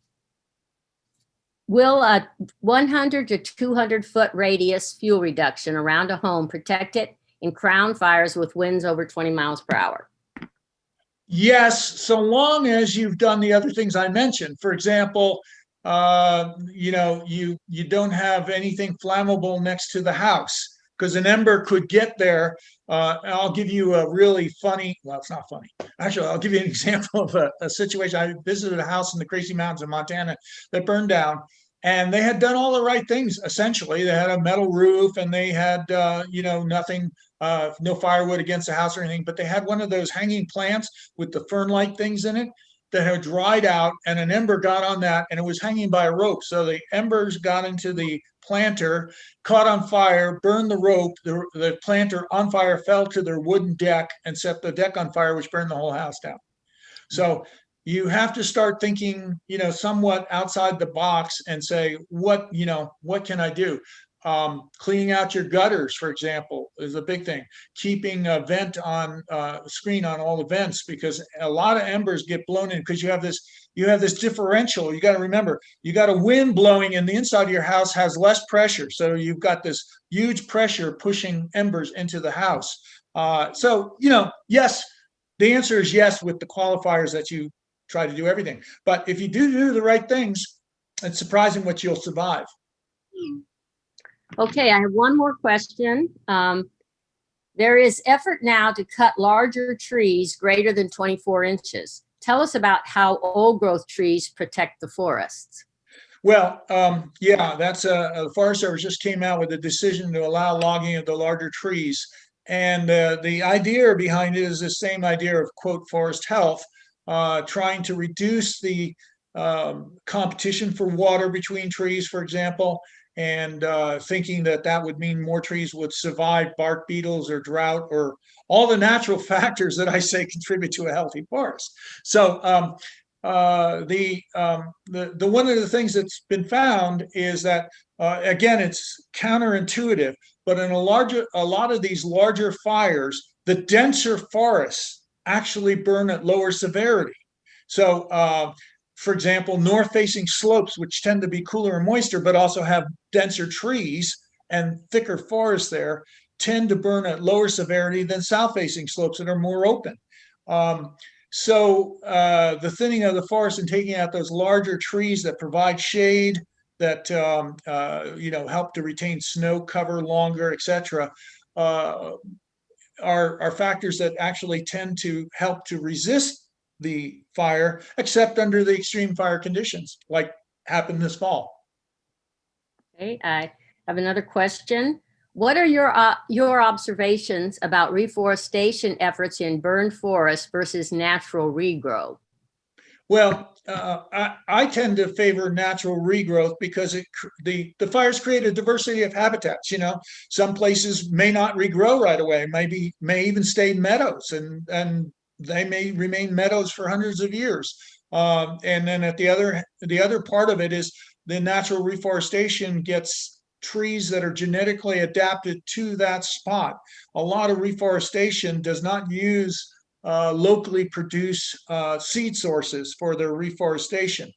Will a 100 to 200 foot radius fuel reduction around a home protect it in crown fires with winds over 20 miles per hour? Yes, so long as you've done the other things I mentioned. For example, you don't have anything flammable next to the house, because an ember could get there. I'll give you a really funny, well, it's not funny. Actually, I'll give you an example of a situation. I visited a house in the Crazy Mountains of Montana that burned down, and they had done all the right things. Essentially, they had a metal roof, and they had, nothing, no firewood against the house or anything, but they had one of those hanging plants with the fern-like things in it that had dried out, and an ember got on that, and it was hanging by a rope. So the embers got into the planter, caught on fire, burned the rope. The planter on fire fell to their wooden deck and set the deck on fire, which burned the whole house down. So you have to start thinking, somewhat outside the box and say, what can I do? Cleaning out your gutters, for example, is a big thing. Keeping a vent on screen on all the vents, because a lot of embers get blown in because you have this differential. You got to remember, you got a wind blowing, and the inside of your house has less pressure. So you've got this huge pressure pushing embers into the house. So, yes, the answer is yes with the qualifiers that you try to do everything. But if you do the right things, it's surprising what you'll survive. Okay, I have one more question. There is effort now to cut larger trees greater than 24 inches. Tell us about how old growth trees protect the forests. Well, that's the Forest Service just came out with a decision to allow logging of the larger trees. And the idea behind it is the same idea of, quote, forest health, trying to reduce the competition for water between trees, for example, and thinking that would mean more trees would survive bark beetles or drought or all the natural factors that I say contribute to a healthy forest. So the one of the things that's been found is that again, it's counterintuitive, but in a lot of these larger fires, the denser forests actually burn at lower severity. So for example, north-facing slopes, which tend to be cooler and moister, but also have denser trees and thicker forests there, tend to burn at lower severity than south-facing slopes that are more open. So the thinning of the forest and taking out those larger trees that provide shade, that help to retain snow cover longer, etc., are factors that actually tend to help to resist the fire, except under the extreme fire conditions like happened this fall. Okay, I have another question. What are your observations about reforestation efforts in burned forests versus natural regrow? Well, I tend to favor natural regrowth because the fires create a diversity of habitats. Some places may not regrow right away, may even stay meadows, and they may remain meadows for hundreds of years. And then at the other part of it is the natural reforestation gets trees that are genetically adapted to that spot. A lot of reforestation does not use locally produced seed sources for their reforestation.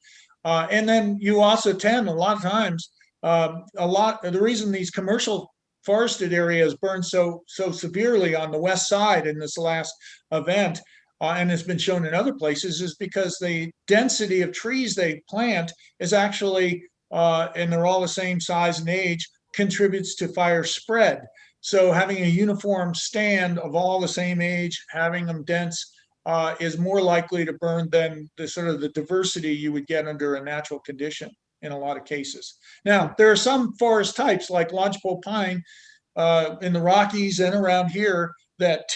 And then you also tend, a lot of times, the reason these commercial forested areas burn so severely on the west side in this last event, and it's been shown in other places, is because the density of trees they plant is actually, and they're all the same size and age, contributes to fire spread. So having a uniform stand of all the same age, having them dense, is more likely to burn than the sort of the diversity you would get under a natural condition in a lot of cases. Now, there are some forest types like lodgepole pine in the Rockies and around here that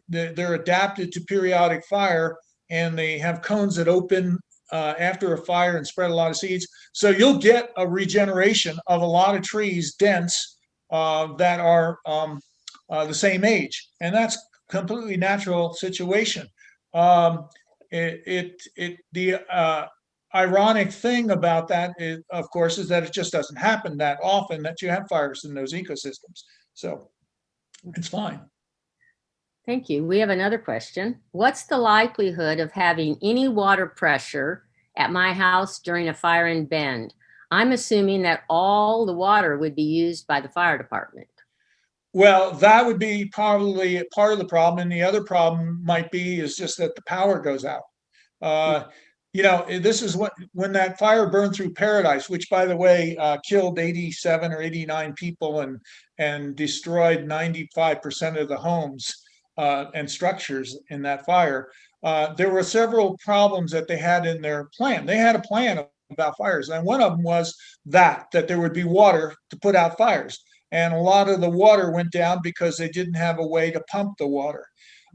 they're adapted to periodic fire, and they have cones that open after a fire and spread a lot of seeds. So you'll get a regeneration of a lot of trees dense that are the same age, and that's completely natural situation. The ironic thing about that is, of course, is that it just doesn't happen that often that you have fires in those ecosystems. So it's fine. Thank you. We have another question. What's the likelihood of having any water pressure at my house during a fire in Bend? I'm assuming that all the water would be used by the fire department. Well, that would be probably part of the problem. And the other problem might be is just that the power goes out. This is when that fire burned through Paradise, which, by the way, killed 87 or 89 people and destroyed 95% of the homes and structures in that fire. There were several problems that they had in their plan. They had a plan about fires, and one of them was that there would be water to put out fires. And a lot of the water went down because they didn't have a way to pump the water.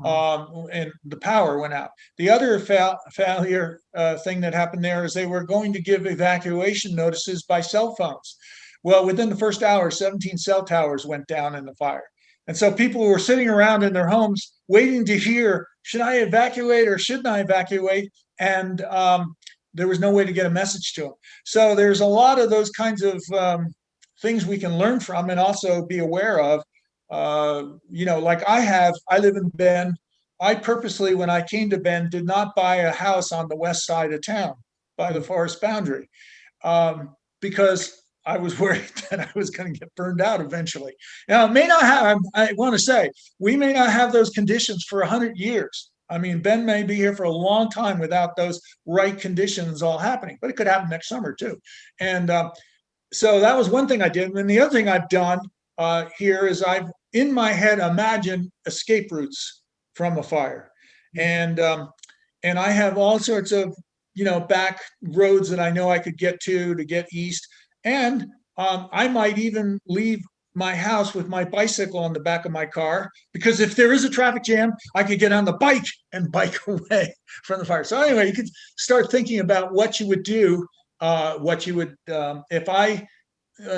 And the power went out. The other failure thing that happened there is they were going to give evacuation notices by cell phones. Well, within the first hour, 17 cell towers went down in the fire. And so people were sitting around in their homes waiting to hear, should I evacuate or shouldn't I evacuate? And there was no way to get a message to them. So there's a lot of those kinds of things we can learn from and also be aware of. Like I live in Bend. I purposely, when I came to Bend, did not buy a house on the west side of town by the forest boundary because I was worried that I was going to get burned out eventually. Now, I want to say, we may not have those conditions for 100 years. I mean, Bend may be here for a long time without those right conditions all happening, but it could happen next summer too. And so that was one thing I did. And the other thing I've done here is I've, in my head, imagined escape routes from a fire. And I have all sorts of, back roads that I know I could get to get east. And I might even leave my house with my bicycle on the back of my car, because if there is a traffic jam, I could get on the bike and bike away from the fire. So anyway, you could start thinking about what you would do, if I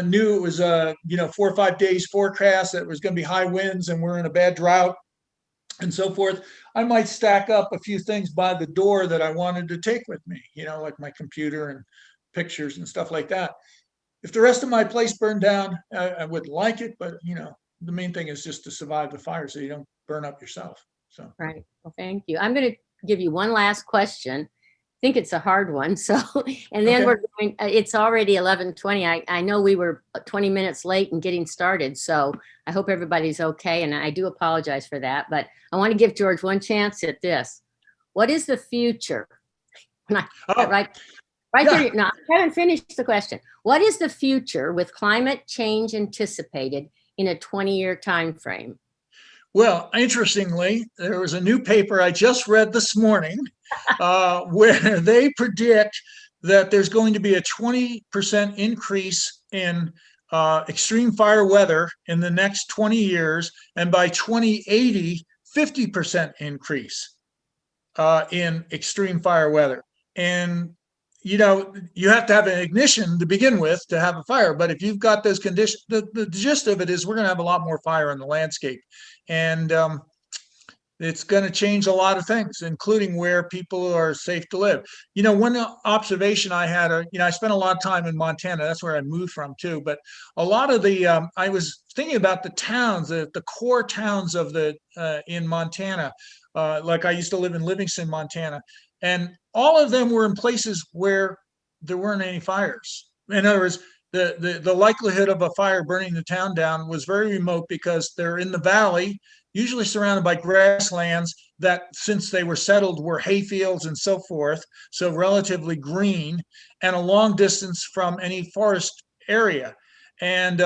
knew it was 4 or 5 days forecast that was going to be high winds and we're in a bad drought and so forth. I might stack up a few things by the door that I wanted to take with me, like my computer and pictures and stuff like that. If the rest of my place burned down, I wouldn't like it, but the main thing is just to survive the fire so you don't burn up yourself. So right. Well, thank you. I'm going to give you one last question. I think it's a hard one. So, and then we're going, it's already 11:20. I know we were 20 minutes late in getting started. So I hope everybody's okay. And I do apologize for that, but I want to give George one chance at this. What is the future? Right there. No, I haven't finished the question. What is the future with climate change anticipated in a 20-year time frame? Well, interestingly, there was a new paper I just read this morning where they predict that there's going to be a 20% increase in extreme fire weather in the next 20 years. And by 2080, 50% increase in extreme fire weather. And you have to have an ignition to begin with to have a fire. But if you've got those conditions, the gist of it is we're going to have a lot more fire in the landscape. And it's going to change a lot of things, including where people are safe to live. One observation I had, I spent a lot of time in Montana. That's where I moved from too. But a lot of I was thinking about the towns, the core towns of in Montana. Like I used to live in Livingston, Montana. And all of them were in places where there weren't any fires. In other words, the likelihood of a fire burning the town down was very remote because they're in the valley, usually surrounded by grasslands that, since they were settled, were hayfields and so forth, so relatively green, and a long distance from any forest area. And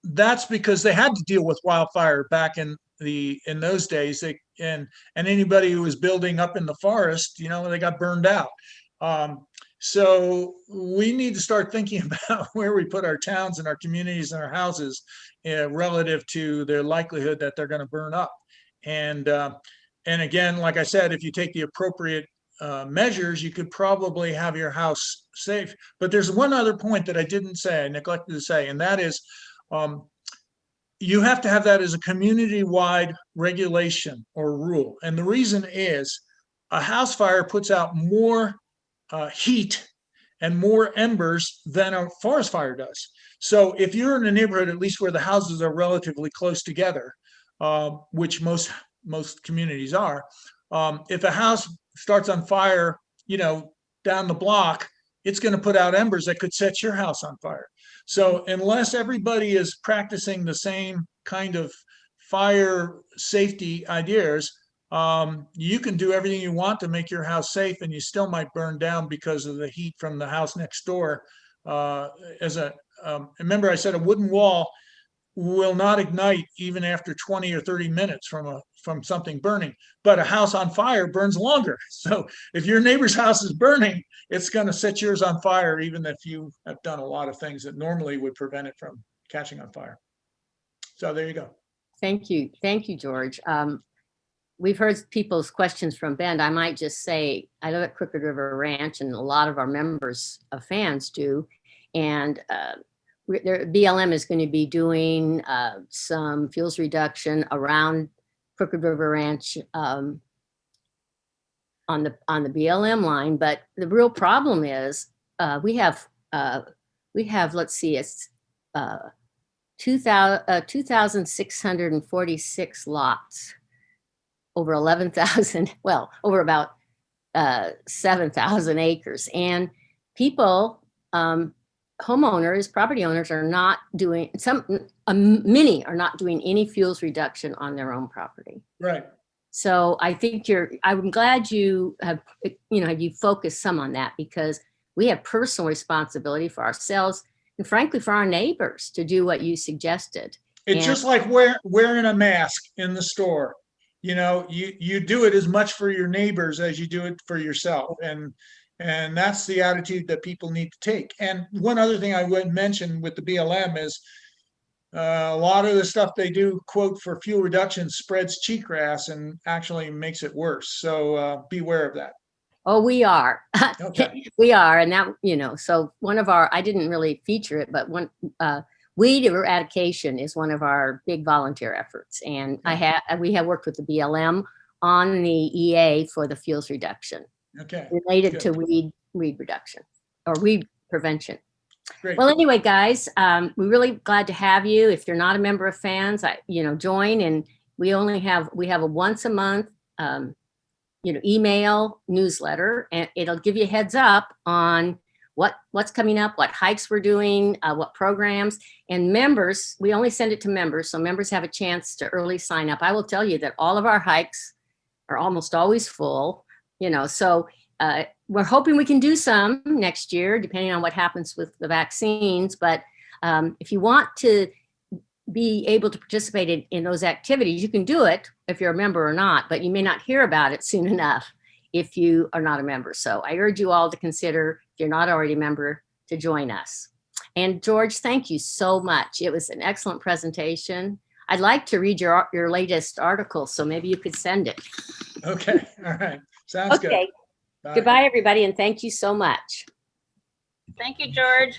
that's because they had to deal with wildfire back in those days. And anybody who was building up in the forest, they got burned out. So we need to start thinking about where we put our towns and our communities and our houses relative to their likelihood that they're going to burn up. And again, like I said, if you take the appropriate measures, you could probably have your house safe. But there's one other point that I didn't say, I neglected to say, and that is you have to have that as a community-wide regulation or rule. And the reason is a house fire puts out more heat and more embers than a forest fire does. So if you're in a neighborhood, at least where the houses are relatively close together, which most communities are, if a house starts on fire, down the block, it's going to put out embers that could set your house on fire. So unless everybody is practicing the same kind of fire safety ideas, you can do everything you want to make your house safe, and you still might burn down because of the heat from the house next door. Remember I said a wooden wall will not ignite even after 20 or 30 minutes from something burning, but a house on fire burns longer. So if your neighbor's house is burning, it's going to set yours on fire, even if you have done a lot of things that normally would prevent it from catching on fire. So there you go. Thank you. Thank you, George. We've heard people's questions from Bend. I might just say, I live at Crooked River Ranch, and a lot of our members of fans do. And BLM is going to be doing some fuels reduction around Crooked River Ranch on the BLM line. But the real problem is we have, let's see, it's 2,646 lots. Over 11,000, well, over about 7,000 acres. And people, homeowners, property owners are not doing, many are not doing any fuels reduction on their own property. Right. So I think I'm glad you have you focused some on that, because we have personal responsibility for ourselves and frankly for our neighbors to do what you suggested. It's just like wearing a mask in the store. You do it as much for your neighbors as you do it for yourself. And that's the attitude that people need to take. And one other thing I would mention with the BLM is a lot of the stuff they do, quote, for fuel reduction spreads cheatgrass and actually makes it worse. So beware of that. Oh, we are. Okay. We are. And that, so one of our, I didn't really feature it, but weed eradication is one of our big volunteer efforts. And we have worked with the BLM on the EA for the fuels reduction. Okay. Related to weed reduction or weed prevention. Great. Well, anyway, guys, we're really glad to have you. If you're not a member of fans, join. And we have a once a month, email newsletter, and it'll give you a heads up on what's coming up, what hikes we're doing, what programs. And members, we only send it to members, so members have a chance to early sign up. I will tell you that all of our hikes are almost always full, so we're hoping we can do some next year, depending on what happens with the vaccines. But if you want to be able to participate in those activities, you can do it if you're a member or not, but you may not hear about it soon enough if you are not a member. So I urge you all to consider, if you're not already a member, to join us. And George, thank you so much. It was an excellent presentation. I'd like to read your latest article, so maybe you could send it. Okay, all right. Sounds good. Okay. Goodbye, everybody, and thank you so much. Thank you, George.